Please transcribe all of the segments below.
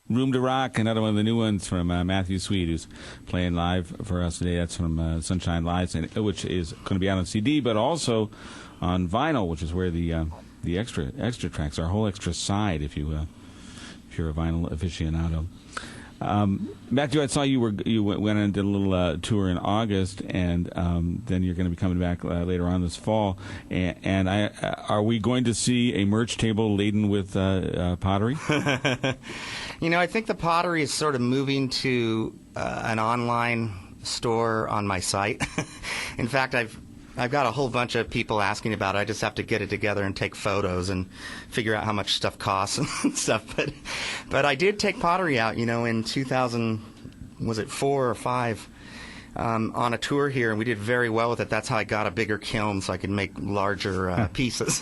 Room to Rock, another one of the new ones from Matthew Sweet, who's playing live for us today. That's from Sunshine Lives, which is going to be out on CD, but also on vinyl, which is where the extra tracks are, a whole extra side, if you're a vinyl aficionado. Matthew, I saw you went and did a little tour in August, and then you're going to be coming back later on this fall. And are we going to see a merch table laden with pottery? I think the pottery is sort of moving to an online store on my site. In fact, I've got a whole bunch of people asking about it. I just have to get it together and take photos and figure out how much stuff costs and stuff. But I did take pottery out, in 2000, was it 4 or 5, on a tour here, and we did very well with it. That's how I got a bigger kiln so I could make larger pieces.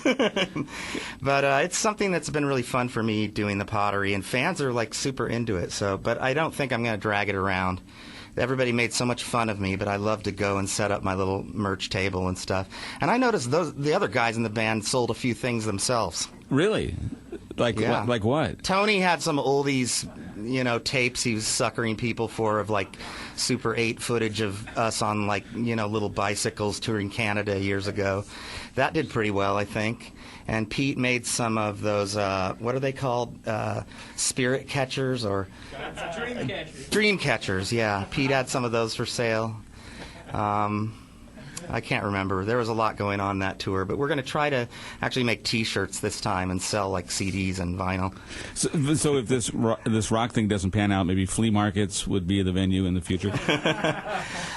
But it's something that's been really fun for me doing the pottery, and fans are like super into it. But I don't think I'm going to drag it around. Everybody made so much fun of me, but I love to go and set up my little merch table and stuff. And I noticed the other guys in the band sold a few things themselves. Really? Like what? Tony had some oldies, tapes he was suckering people for of like Super 8 footage of us on little bicycles touring Canada years ago. That did pretty well, I think. And Pete made some of those, what are they called? Spirit catchers or? Dream catchers. Dream catchers, yeah. Pete had some of those for sale. I can't remember. There was a lot going on that tour, but we're going to try to actually make T-shirts this time and sell like CDs and vinyl. So if this rock thing doesn't pan out, maybe flea markets would be the venue in the future.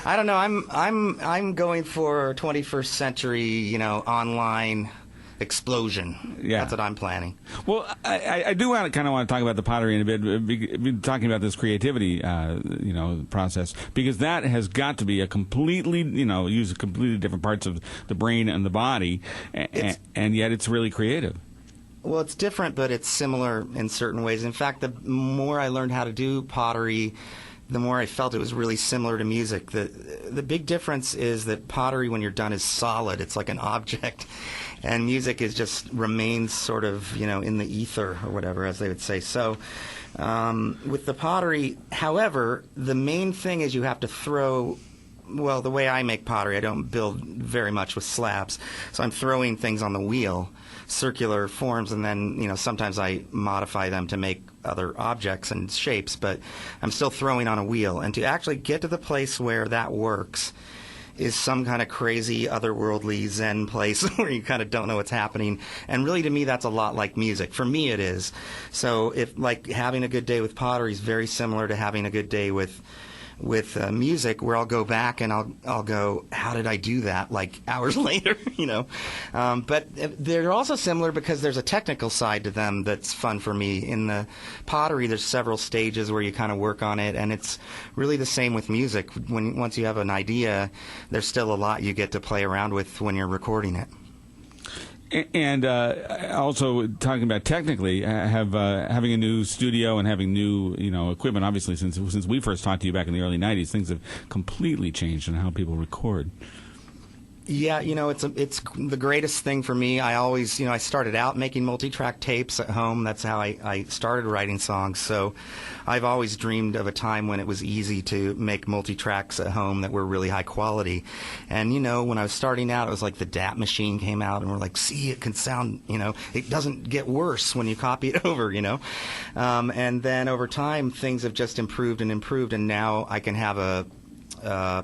I don't know. I'm going for 21st century, online explosion. Yeah. That's what I'm planning. Well, I do want to talk about the pottery in a bit. We've been talking about this creativity, process, because that has got to be a completely, use completely different parts of the brain and the body, and yet it's really creative. Well, it's different, but it's similar in certain ways. In fact, the more I learned how to do pottery, the more I felt it was really similar to music. The big difference is that pottery, when you're done, is solid. It's like an object. And music just remains sort of, in the ether or whatever, as they would say. So with the pottery, however, the main thing is you have to throw, well, the way I make pottery, I don't build very much with slabs. So I'm throwing things on the wheel, circular forms, and then, sometimes I modify them to make other objects and shapes, but I'm still throwing on a wheel. And to actually get to the place where that works is some kind of crazy, otherworldly Zen place where you kind of don't know what's happening. And really, to me, that's a lot like music. For me, it is. So if having a good day with pottery is very similar to having a good day with music, where I'll go back and I'll go, how did I do that? Hours later, But they're also similar because there's a technical side to them that's fun for me. In the pottery, there's several stages where you kind of work on it, and it's really the same with music. Once you have an idea, there's still a lot you get to play around with when you're recording it. And also talking about technically, having a new studio and having new equipment. Obviously, since we first talked to you back in the early '90s, things have completely changed in how people record. Yeah, it's the greatest thing for me. I always, I started out making multi-track tapes at home. That's how I started writing songs. So I've always dreamed of a time when it was easy to make multi-tracks at home that were really high quality. And, when I was starting out, it was like the DAT machine came out, and we're like, see, it can sound, it doesn't get worse when you copy it over, And then over time, things have just improved, and now I can have a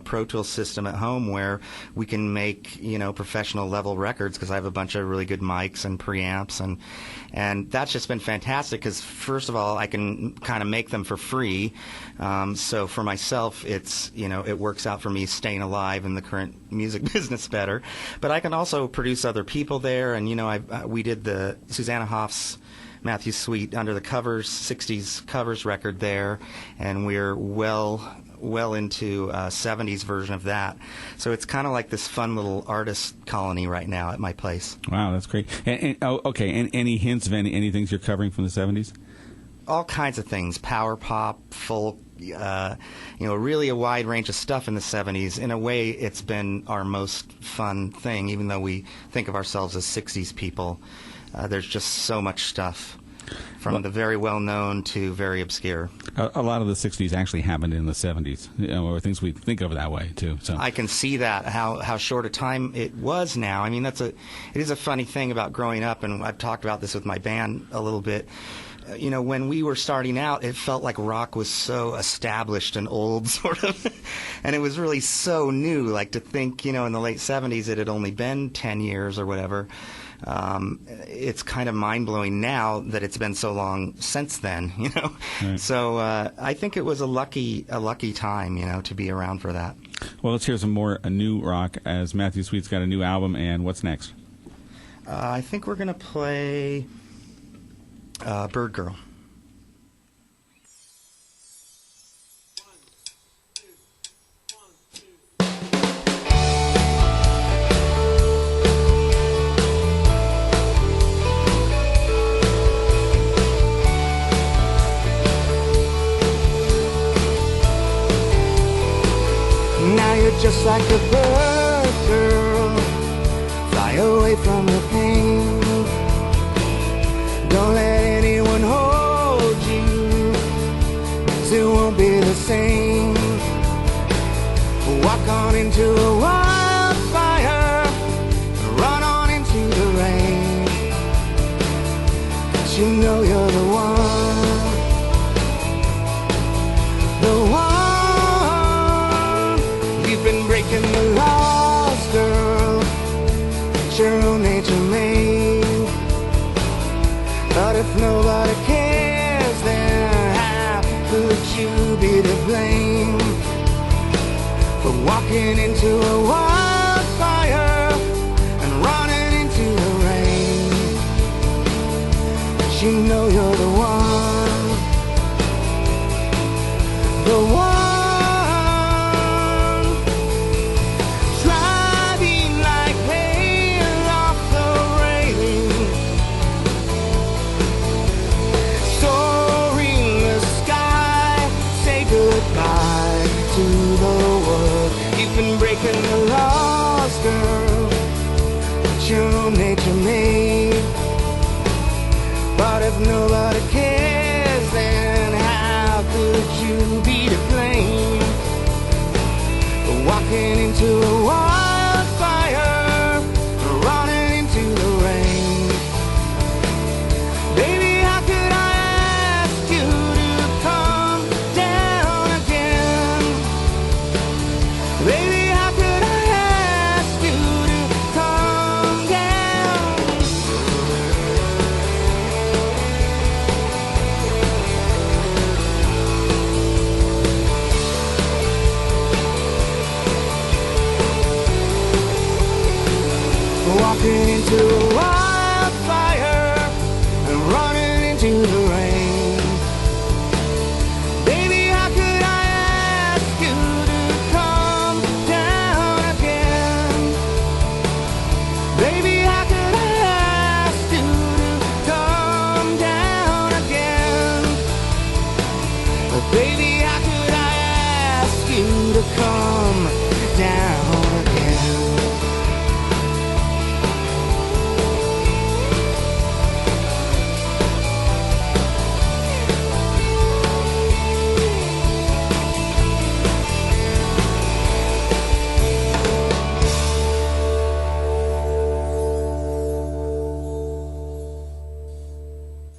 Pro Tools system at home where we can make professional level records, because I have a bunch of really good mics and preamps, and that's just been fantastic because, first of all, I can kind of make them for free. So for myself, it's it works out for me staying alive in the current music business better. But I can also produce other people there, and we did the Susanna Hoff's Matthew Sweet Under the Covers 60s covers record there, and we're well into 70s version of that. So it's kind of like this fun little artist colony right now at my place. Wow, that's great. And any hints of any things you're covering from the 70s? All kinds of things. Power pop, folk, really a wide range of stuff in the 70s. In a way, it's been our most fun thing, even though we think of ourselves as 60s people. There's just so much stuff. from the very well-known to very obscure. A lot of the 60s actually happened in the 70s, or things we think of that way, too. So I can see that, how short a time it was now. I mean, it is a funny thing about growing up, and I've talked about this with my band a little bit. You know, when we were starting out, it felt like rock was so established and old, sort of, and it was really so new. Like, to think, you know, in the late 70s it had only been 10 years or whatever. It's kind of mind-blowing now that it's been so long since then, you know. Right. So I think it was a lucky time, you know, to be around for that. Well, let's hear some more new rock, as Matthew Sweet's got a new album, and what's next? I think we're going to play Byrdgirl. Now you're just like a bird, girl. Fly away from the pain. Don't let anyone hold you, 'cause it won't be the same. Walk on into a wildfire, run on into the rain. 'Cause you know you're the one, the one. You've been breaking the laws, girl. It's your own nature made. But if nobody cares, then how could you be to blame for walking into a wildfire and running into the rain? But you know you're the one, the one. Sliding like hail off the railing, soaring the sky, say goodbye to the world. You've been breaking the laws, girl, that your own nature made. But if nobody cares, then how could you be to blame for walking into a wall?